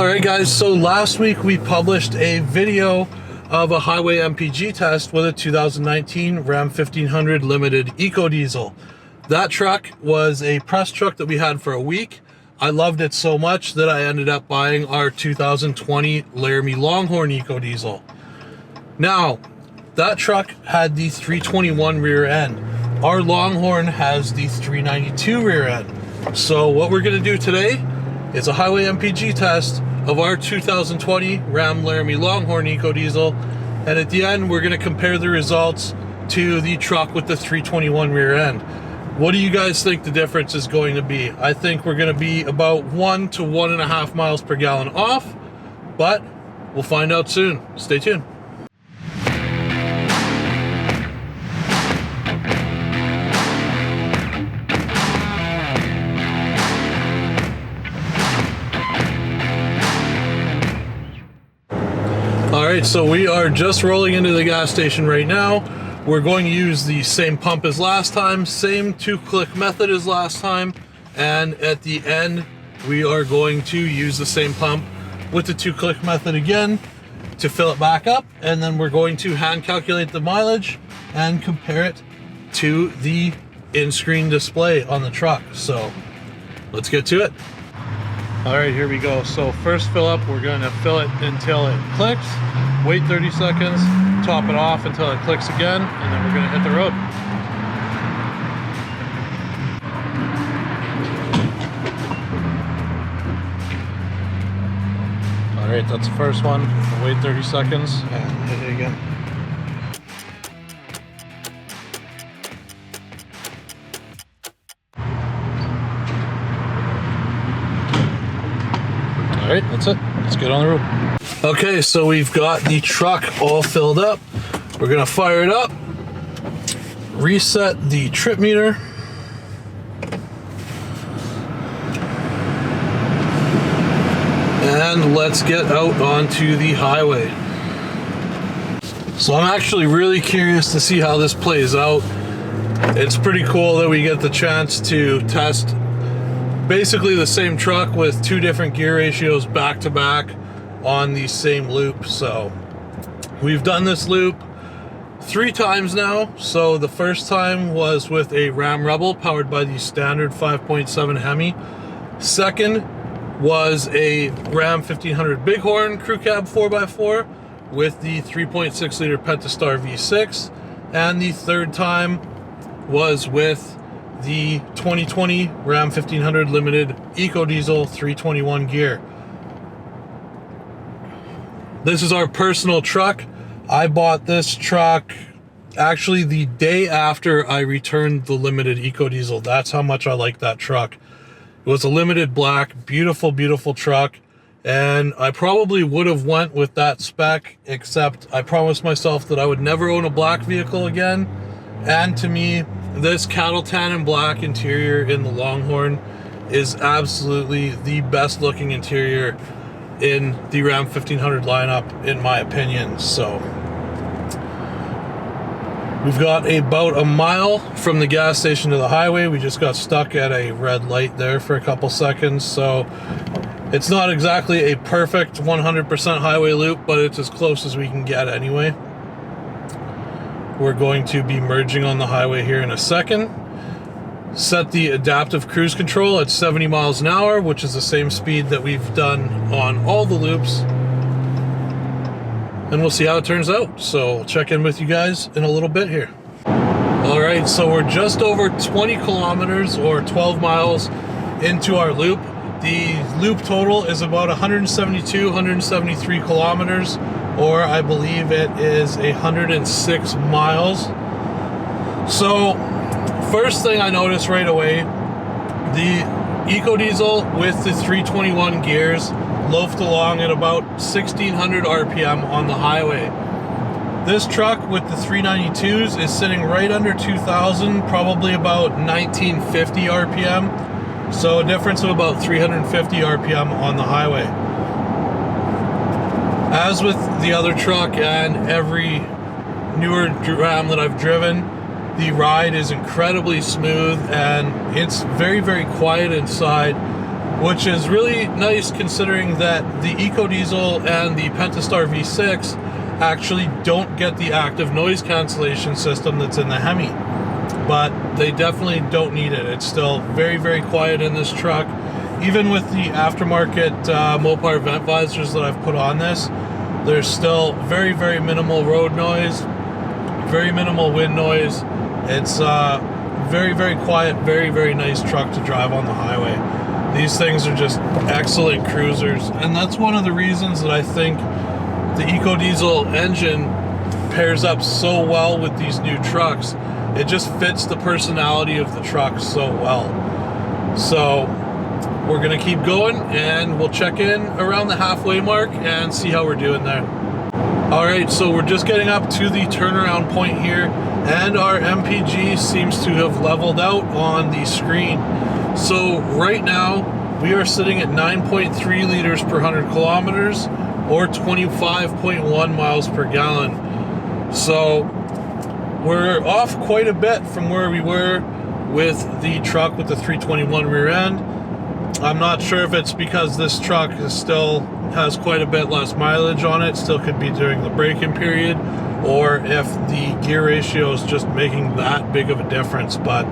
Alright guys, so last week we published a video of a highway MPG test with a 2019 Ram 1500 Limited EcoDiesel. That truck was a press truck that we had for a week. I loved it so much that I ended up buying our 2020 Laramie Longhorn EcoDiesel. Now, that truck had the 321 rear end. Our Longhorn has the 392 rear end. So what we're going to do today is a highway MPG test of our 2020 Ram Laramie Longhorn EcoDiesel, and at the end we're going to compare the results to the truck with the 321 rear end. What do you guys think the difference is going to be? I think we're going to be about 1 to 1.5 miles per gallon off, but we'll find out soon. Stay tuned. Alright, so we are just rolling into the gas station right now. We're going to use the same pump as last time, same 2-click method as last time, and at the end we are going to use the same pump with the 2-click method again to fill it back up, and then we're going to hand calculate the mileage and compare it to the in-screen display on the truck. So let's get to it. Alright, here we go. So first fill up, we're going to fill it until it clicks, wait 30 seconds, top it off until it clicks again, and then we're going to hit the road. Alright, that's the first one. Wait 30 seconds and hit it again. Alright, that's it. Let's get on the road. Okay, so we've got the truck all filled up. We're gonna fire it up, reset the trip meter, and let's get out onto the highway. So I'm actually really curious to see how this plays out. It's pretty cool that we get the chance to test basically the same truck with 2 different gear ratios back to back on the same loop. So we've done this loop 3 times now. So the first time was with a Ram Rebel powered by the standard 5.7 Hemi. Second was a Ram 1500 Bighorn crew cab 4x4 with the 3.6 liter Pentastar V6. And the third time was with the 2020 Ram 1500 Limited EcoDiesel 321 gear. This is our personal truck. I bought this truck actually the day after I returned the Limited EcoDiesel. That's how much I like that truck. It was a limited black, beautiful, beautiful truck. And I probably would have went with that spec, except I promised myself that I would never own a black vehicle again. And to me, this cattle tan and black interior in the Longhorn is absolutely the best looking interior in the Ram 1500 lineup, in my opinion. So we've got about a mile from the gas station to the highway. We just got stuck at a red light there for a couple seconds. So it's not exactly a perfect 100% highway loop, but it's as close as we can get anyway. We're going to be merging on the highway here in a second. Set the adaptive cruise control at 70 miles an hour, which is the same speed that we've done on all the loops. And we'll see how it turns out. So I'll check in with you guys in a little bit here. Alright, so we're just over 20 kilometers or 12 miles into our loop. The loop total is about 172, 173 kilometers. Or I believe it is 106 miles. So first thing I noticed right away, the EcoDiesel with the 321 gears loafed along at about 1600 RPM on the highway. This truck with the 392s is sitting right under 2000, probably about 1950 RPM. So a difference of about 350 RPM on the highway. As with the other truck and every newer Ram that I've driven, the ride is incredibly smooth and it's very, very quiet inside. which is really nice considering that the EcoDiesel and the Pentastar V6 actually don't get the active noise cancellation system that's in the Hemi. But they definitely don't need it. It's still very, very quiet in this truck. Even with the aftermarket Mopar vent visors that I've put on this, there's still very, very minimal road noise, very minimal wind noise. It's very, very quiet, very, very nice truck to drive on the highway. These things are just excellent cruisers, and that's one of the reasons that I think the EcoDiesel engine pairs up so well with these new trucks. It just fits the personality of the truck so well. So we're gonna keep going, and we'll check in around the halfway mark and see how we're doing there. All right, so we're just getting up to the turnaround point here, and our MPG seems to have leveled out on the screen. So right now we are sitting at 9.3 liters per 100 kilometers, or 25.1 miles per gallon. So we're off quite a bit from where we were with the truck with the 321 rear end. I'm not sure if it's because this truck still has quite a bit less mileage on it, still could be during the braking period, or if the gear ratio is just making that big of a difference. But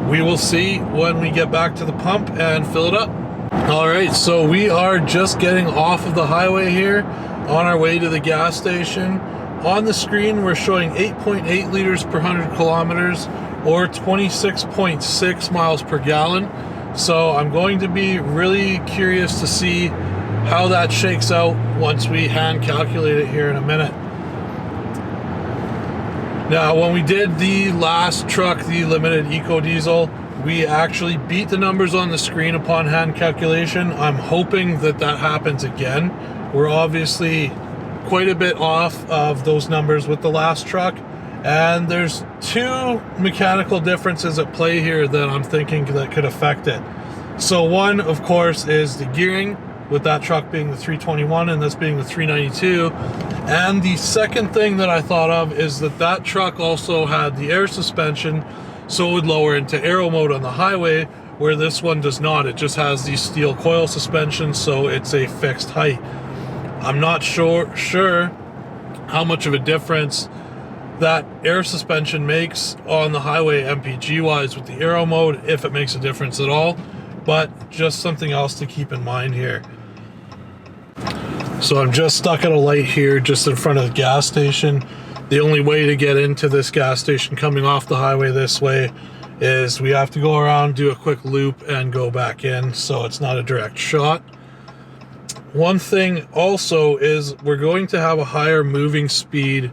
we will see when we get back to the pump and fill it up. All right, so we are just getting off of the highway here on our way to the gas station. On the screen, we're showing 8.8 liters per 100 kilometers, or 26.6 miles per gallon. So I'm going to be really curious to see how that shakes out once we hand calculate it here in a minute. Now, when we did the last truck, the Limited EcoDiesel, we actually beat the numbers on the screen upon hand calculation. I'm hoping that that happens again. We're obviously quite a bit off of those numbers with the last truck, and there's two mechanical differences at play here that I'm thinking that could affect it. So one, of course, is the gearing, with that truck being the 321 and this being the 392. And the second thing that I thought of is that that truck also had the air suspension, so it would lower into aero mode on the highway, where this one does not. It just has the steel coil suspension, so it's a fixed height. I'm not sure how much of a difference that air suspension makes on the highway MPG wise with the aero mode, if it makes a difference at all, but just something else to keep in mind here. So I'm just stuck at a light here just in front of the gas station. The only way to get into this gas station coming off the highway this way is we have to go around, do a quick loop, and go back in, so it's not a direct shot. One thing also is we're going to have a higher moving speed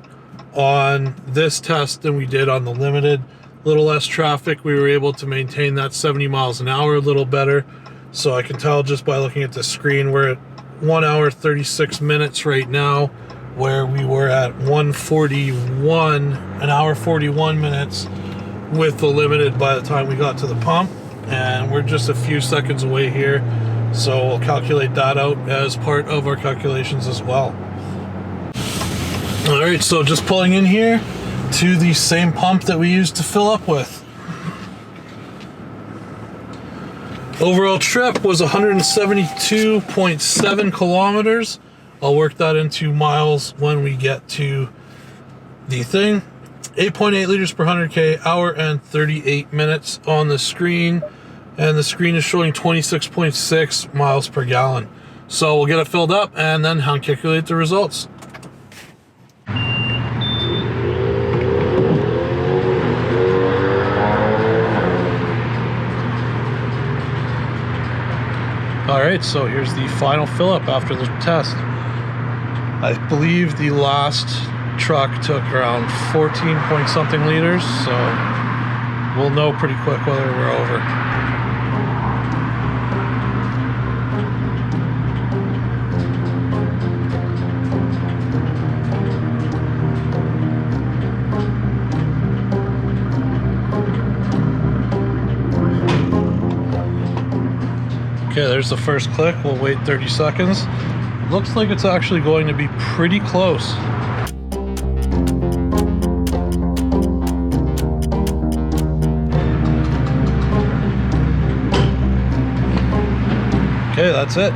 on this test than we did on the Limited. A little less traffic, we were able to maintain that 70 miles an hour a little better. So I can tell just by looking at the screen, we're at 1 hour 36 minutes right now, where we were at 1:41, an hour 41 minutes with the Limited by the time we got to the pump. And we're just a few seconds away here, so we'll calculate that out as part of our calculations as well. All right, so just pulling in here to the same pump that we used to fill up with. Overall trip was 172.7 kilometers. I'll work that into miles when we get to the thing. 8.8 liters per 100K, hour and 38 minutes on the screen. And the screen is showing 26.6 miles per gallon. So we'll get it filled up and then hand calculate the results. All right, so here's the final fill up after the test. I believe the last truck took around 14 point something liters, so we'll know pretty quick whether we're over. Okay, there's the first click. We'll wait 30 seconds. Looks like it's actually going to be pretty close. that's it.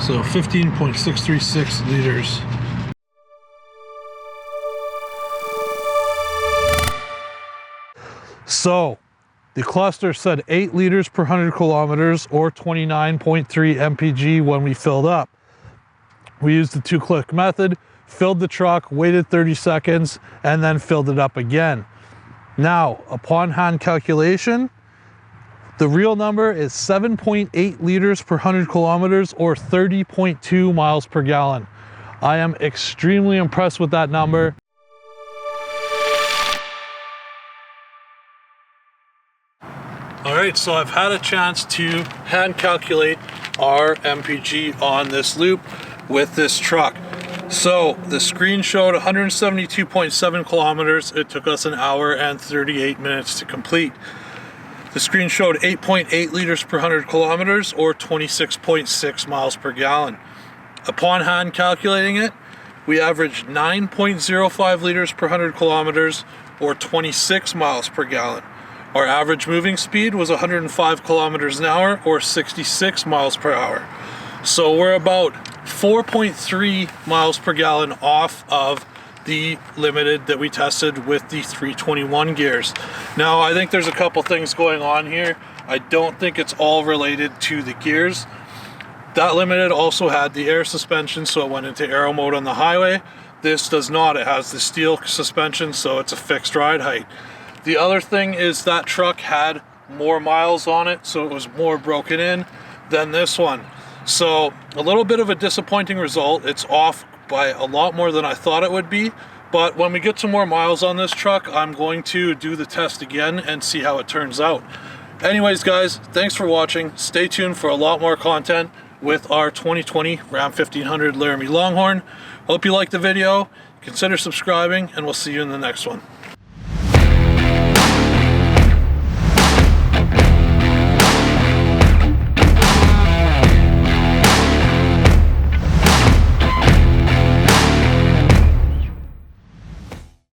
So 15.636 liters. So the cluster said 8 liters per 100 kilometers or 29.3 MPG when we filled up. We used the 2-click method, filled the truck, waited 30 seconds, and then filled it up again. Now, upon hand calculation, the real number is 7.8 liters per 100 kilometers or 30.2 miles per gallon. I am extremely impressed with that number. All right, so I've had a chance to hand calculate our MPG on this loop with this truck. So the screen showed 172.7 kilometers. It took us an hour and 38 minutes to complete. The screen showed 8.8 liters per 100 kilometers or 26.6 miles per gallon. Upon hand calculating it, we averaged 9.05 liters per 100 kilometers or 26 miles per gallon. Our average moving speed was 105 kilometers an hour or 66 miles per hour. So we're about 4.3 miles per gallon off of the limited that we tested with the 321 gears. Now, I think there's a couple things going on here. I don't think it's all related to the gears. That limited also had the air suspension, so it went into aero mode on the highway. This does not. It has the steel suspension, so it's a fixed ride height. The other thing is that truck had more miles on it, so it was more broken in than this one. So a little bit of a disappointing result. It's off by a lot more than I thought it would be, but when we get some more miles on this truck, I'm going to do the test again and see how it turns out. Anyways, guys, thanks for watching. Stay tuned for a lot more content with our 2020 Ram 1500 Laramie Longhorn. Hope you liked the video. Consider subscribing, and we'll see you in the next one.